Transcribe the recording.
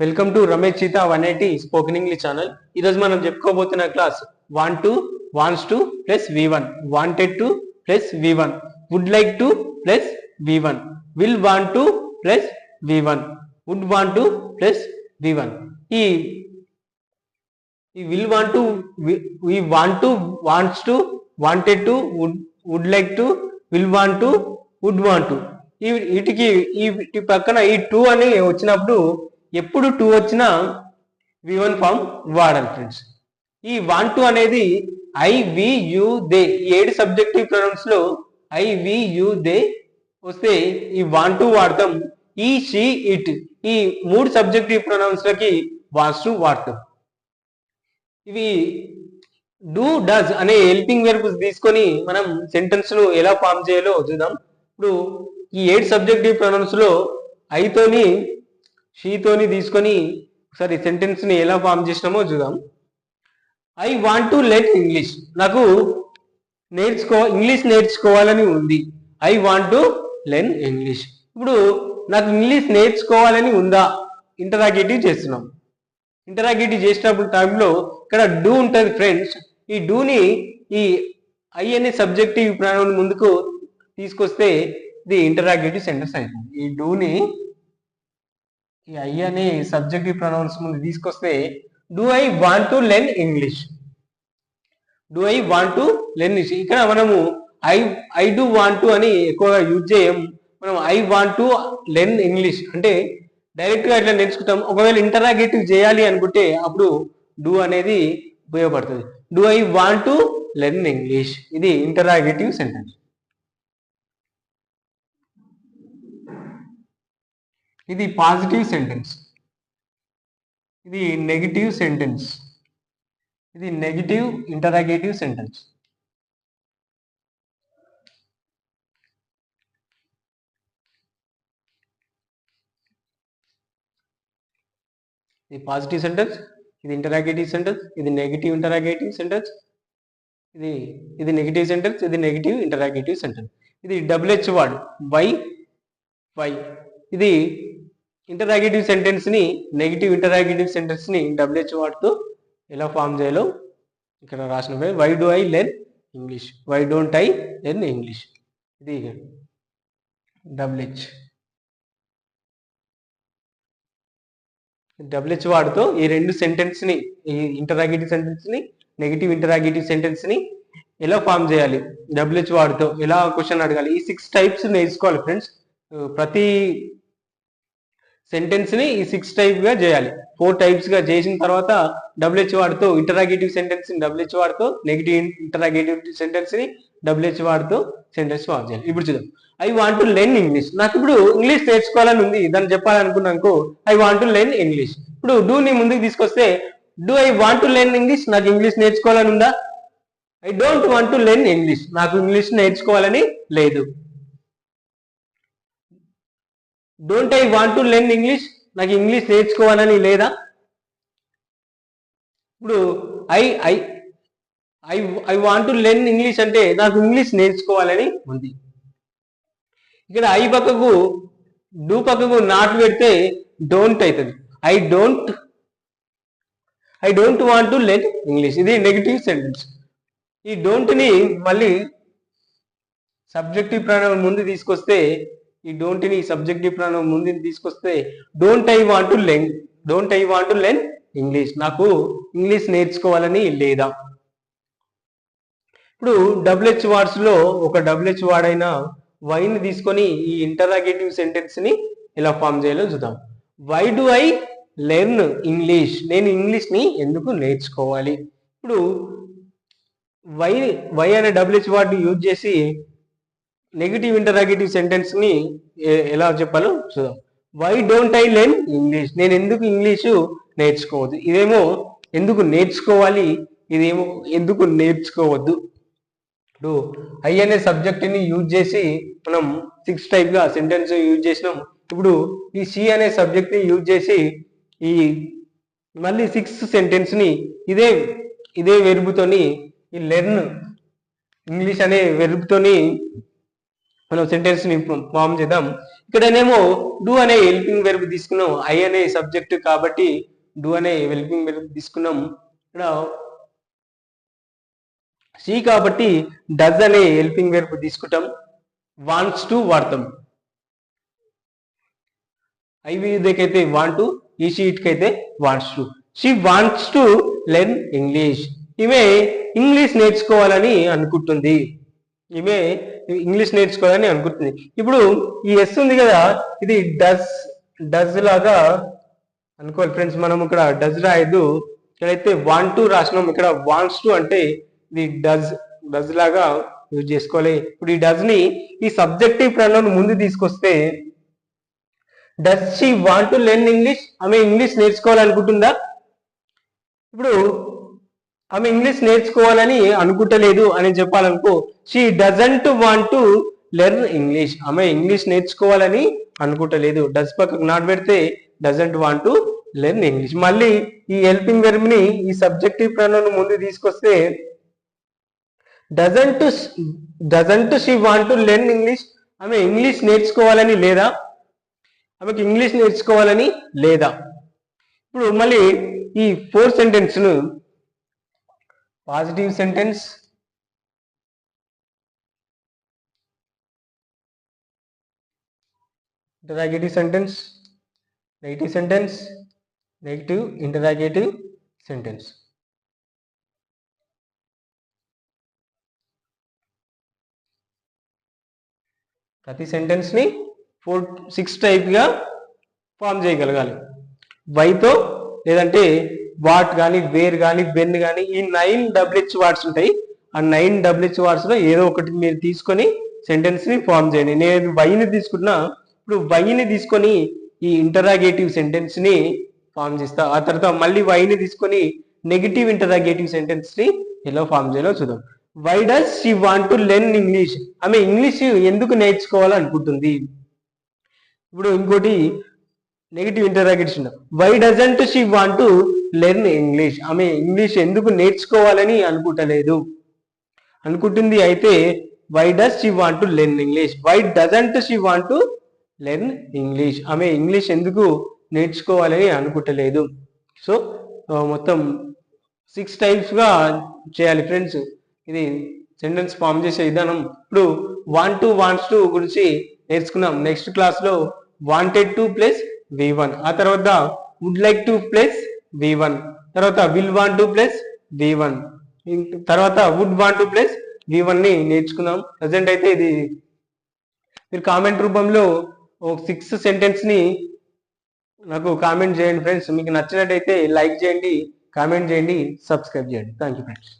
Welcome to Ramesh Cheetah 180 spoken English channel. ఈరోజు మనం చెప్పుకోబోతున్న class want to, wants to plus V1, wanted to plus V1, would like to plus V1, will want to plus V1, would want to plus V1. ఈ will want to, we want to, wants to, wanted to, would like to, will want to, would want to, వీటి పక్కన ఈ two అని వచ్చినప్పుడు ఎప్పుడు two వచ్చినా V1 form వాడాలి friends. ఈ వాంట్ టు అనేది ఐ వి యు దే, ఈ 7 సబ్జెక్టివ్ ప్రొనౌన్స్ లో ఐ వి యు దే వస్తే ఈ వాంట్ టు వాడతాం. ఈ షీ ఇట్, ఈ 3 సబ్జెక్టివ్ ప్రొనౌన్స్ లకి వాంట్స్ టు వాడతాం. ఇవి డూ, డస్ అనే హెల్పింగ్ వెర్బ్స్ తీసుకొని మనం సెంటెన్స్ ను ఎలా ఫామ్ చేయాలో చూద్దాం. ఇప్పుడు ఈ 8 సబ్జెక్టివ్ ప్రొనౌన్స్ లో ఐతోని షీతోని తీసుకొని ఒకసారి సెంటెన్స్ ని ఎలా ఫామ్ చేసినామో చూద్దాం. I want to learn English, నాకు ఇంగ్లీష్ నేర్చుకోవాలని ఉంది. I want to learn English. ఇప్పుడు నాకు ఇంగ్లీష్ నేర్చుకోవాలని ఉందా, ఇంటరాగేటివ్ చేస్తున్నాం. ఇంటరాగేటివ్ చేసినప్పుడు టైంలో ఇక్కడ డూ ఉంటుంది ఫ్రెండ్స్. ఈ డూని ఈ ఐ అనే సబ్జెక్టివ్ ప్రొనౌన్ ముందుకు తీసుకొస్తే ఇది ఇంటరాగేటివ్ సెంటెన్స్ అవుతుంది. ఈ డూని ఈ ఐ అనే సబ్జెక్టివ్ ప్రొనౌన్స్ ముందు తీసుకొస్తే do I want to learn English, do I want to learn English. ఇక్కడ మనము ఐ డూ వాంట్ టు అని ఎక్కువగా యూజ్ చేయం. మనం I want to learn English అంటే డైరెక్ట్ గా ఇట్లా నేర్చుకుంటాం. ఒకవేళ ఇంటరాగేటివ్ చేయాలి అనుకుంటే అప్పుడు డూ అనేది ఉపయోగపడుతుంది. Do I want to learn English, ఇది ఇంటరాగేటివ్ సెంటెన్స్. ఇది పాజిటివ్ సెంటెన్స్, ఇది నెగిటివ్ సెంటెన్స్, ఇది నెగిటివ్ ఇంటరాగేటివ్ సెంటెన్స్. ఇది పాజిటివ్ సెంటెన్స్, ఇది ఇంటరాగేటివ్ సెంటెన్స్, ఇది నెగిటివ్ ఇంటరాగేటివ్ సెంటెన్స్, ఇది నెగిటివ్ సెంటెన్స్, ఇది నెగిటివ్ ఇంటరాగేటివ్ సెంటెన్స్. ఇది WH వర్డ్ వై, ఇది ఇంటరాగేటివ్ సెంటెన్స్ ని, నెగిటివ్ ఇంటరాగేటివ్ సెంటెన్స్ ని WH వర్డ్తో ఎలా ఫామ్ చేయాలో ఇక్కడ రాసిన why do I learn English, why don't I learn English, ఇది WH వాడుతో ఈ రెండు సెంటెన్స్ ని, ఈ ఇంటరాగేటివ్ సెంటెన్స్ ని, నెగిటివ్ ఇంటరాగేటివ్ సెంటెన్స్ ని ఎలా ఫామ్ చేయాలి, WH వాడుతో ఎలా క్వశ్చన్ అడగాలి, ఈ 6 టైప్స్ నేర్చుకోవాలి ఫ్రెండ్స్. ప్రతి సెంటెన్స్ ని ఈ 6 టైప్ గా చేయాలి. 4 టైప్స్ గా చేసిన తర్వాత WH వాడుతో ఇంటరాగేటివ్ సెంటెన్స్ ని WH వాడుతో, నెగిటివ్ ఇంటరాగేటివ్ సెంటెన్స్ ని WH వాడుతో సెంటెన్స్ ఫామ్ చేయాలి. ఇప్పుడు చూద్దాం. I want to learn English, నాకు ఇప్పుడు ఇంగ్లీష్ నేర్చుకోవాలని ఉంది, దాన్ని చెప్పాలనుకున్నాను. I want to learn English. ఇప్పుడు డూ ని ముందుకు తీసుకొస్తే do I want to learn English, నాకు ఇంగ్లీష్ నేర్చుకోవాలని ఉందా. I don't want to learn English, నాకు ఇంగ్లీష్ నేర్చుకోవాలని లేదు. Don't I want to learn English, నాకు ఇంగ్లీష్ నేర్చుకోవాలని లేదా. ఇప్పుడు I I I I want to learn English అంటే నాకు ఇంగ్లీష్ నేర్చుకోవాలని ఉంది. ఇక్కడ ఐ పక్కకు డూ పక్కకు నాట్ పెడితే డోంట్ అవుతుంది. I don't want to learn English, ఇది నెగిటివ్ సెంటెన్స్. ఈ డోంట్ ని మళ్ళీ సబ్జెక్టివ్ ప్రొనౌన్ ముందు తీసుకొస్తే, ఈ డోంట్ ని సబ్జెక్టివ్ ప్రొనౌన్ ముందు తీసుకొస్తే don't I want to learn English, నాకు ఇంగ్లీష్ నేర్చుకోవాలని లేదా. ఇప్పుడు WH వర్డ్స్ లో ఒక WH వర్డ్ అయిన వై ని తీసుకొని ఈ ఇంటరాగేటివ్ సెంటెన్స్ ని ఎలా ఫామ్ చేయాలో చూద్దాం. Why do I learn English, నేను ఇంగ్లీష్ ని ఎందుకు నేర్చుకోవాలి. ఇప్పుడు వై అనే WH వర్డ్ యూజ్ చేసి నెగిటివ్ ఇంటరాగేటివ్ సెంటెన్స్ ని ఎలా చెప్పాలో చూద్దాం. Why don't I learn English, నేను ఎందుకు ఇంగ్లీషు నేర్చుకోవద్దు. ఇదేమో ఎందుకు నేర్చుకోవాలి, ఇదేమో ఎందుకు నేర్చుకోవద్దు. ఇప్పుడు ఐ అనే సబ్జెక్ట్ ని యూజ్ చేసి మనం 6 టైప్ గా సెంటెన్స్ యూజ్ చేసినాం. ఇప్పుడు ఈ సి అనే సబ్జెక్ట్ ని యూజ్ చేసి ఈ మళ్ళీ 6 సెంటెన్స్ ని ఇదే వెర్బుతోని, ఈ లెర్న్ ఇంగ్లీష్ అనే వెర్బుతోని మనం సెంటెన్స్ ని ఫామ్ చేద్దాం. ఇక్కడనేమో డూ అనే హెల్పింగ్ వెర్బ్ తీసుకున్నాం, ఐ అనే సబ్జెక్ట్ కాబట్టి డూ అనే హెల్పింగ్ వెర్బ్ తీసుకున్నాం. ఇక్కడ సి కాబట్టి డస్ అనే హెల్పింగ్ వెర్బ్ తీసుకుంటాం. వాంట్స్ టు వాడతాం. ఐవికైతే వాంట్ టు, ఈ షీట్కైతే wants to. She wants to learn English. ఈమె ఇంగ్లీష్ నేర్చుకోవాలని అనుకుంటుంది. ఈమె ఇంగ్లీష్ నేర్చుకోవాలని అనుకుంటుంది. ఇప్పుడు ఈ ఎస్ ఉంది కదా, ఇది డస్ లాగా అనుకోవాలి ఫ్రెండ్స్. మనం ఇక్కడ డస్ రాయద్దు, ఇక్కడైతే వాంట్ టు రాసినాం, ఇక్కడ వాంట్స్ టు అంటే ఇది డస్ లాగా యూజ్ చేసుకోవాలి. ఇప్పుడు ఈ డస్ ని ఈ సబ్జెక్టివ్ ప్రొనౌన్ ముందు తీసుకొస్తే does she want to learn English, ఆమె ఇంగ్లీష్ నేర్చుకోవాలనుకుంటుందా? ఇప్పుడు ఆమె ఇంగ్లీష్ నేర్చుకోవాలని అనుకుంటలేదు అని చెప్పాలనుకో, she doesn't want to learn English, ఆమె ఇంగ్లీష్ నేర్చుకోవాలని అనుకుంటలేదు. డస్ పక్కకు నాట్ పెడితే doesn't want to learn English. మళ్ళీ ఈ హెల్పింగ్ వెర్బ్ ని ఈ సబ్జెక్టివ్ ప్రొనౌన్ ముందు తీసుకొస్తే doesn't she want to learn English, ఆమె ఇంగ్లీష్ నేర్చుకోవాలని లేదా, ఆమెకి ఇంగ్లీష్ నేర్చుకోవాలని లేదా. ఇప్పుడు మళ్ళీ ఈ 4 సెంటెన్స్ ను positive sentence, interrogative sentence, negative sentence, negative interrogative sentence. ప్రతి సెంటెన్స్ ని 6 టైప్ గా ఫామ్ చేయగలగాలి. వైతో, లేదంటే వాట్ కానీ, వేర్ కానీ, వెన్ కానీ, ఈ 9 WH వర్డ్స్ ఉంటాయి. ఆ 9 WH వర్డ్స్ లో ఏదో ఒకటి మీరు తీసుకొని సెంటెన్స్ ని ఫామ్ చేయండి. నేను వైని తీసుకున్నా, ఇప్పుడు వైని తీసుకొని ఈ ఇంటరాగేటివ్ సెంటెన్స్ ని ఫామ్ చేస్తా. ఆ తర్వాత మళ్ళీ వైని తీసుకొని నెగిటివ్ ఇంటరాగేటివ్ సెంటెన్స్ ని ఎలా ఫామ్ చేయాలో చూద్దాం. Why does she want to learn English, ఆమె ఇంగ్లీష్ ఎందుకు నేర్చుకోవాలనుకుంటుంది. ఇప్పుడు ఇంకోటి negative interrogation, why doesn't she want to learn English, ఆమె ఇంగ్లీష్ ఎందుకు నేర్చుకోవాలని అనుకుంటలేదు. అనుకుంటుంది అయితే why does she want to learn English. Why doesn't she want to learn English, ఆమె ఇంగ్లీష్ ఎందుకు నేర్చుకోవాలని అనుకుంటలేదు. సో మొత్తం 6 టైప్స్ గా చేయాలి ఫ్రెండ్స్. ఇది సెంటెన్స్ ఫామ్ చేసే విధానం. ఇప్పుడు వాంట్ టు, వాంట్స్ టు గురించి నేర్చుకున్నాం. నెక్స్ట్ క్లాస్ లో వాంటెడ్ టు ప్లస్ V1, ఆ తర్వాత would like to plus V1, తర్వాత will want to plus V1, తర్వాత would want to plus V1 ని నేర్చుకున్నాం. ప్రజెంట్ అయితే ఇది మీరు కామెంట్ రూపంలో 6 సెంటెన్స్ ని నాకు కామెంట్ చేయండి ఫ్రెండ్స్. మీకు నచ్చినట్టయితే లైక్ చేయండి, కామెంట్ చేయండి, సబ్స్క్రైబ్ చేయండి. Thank you friends.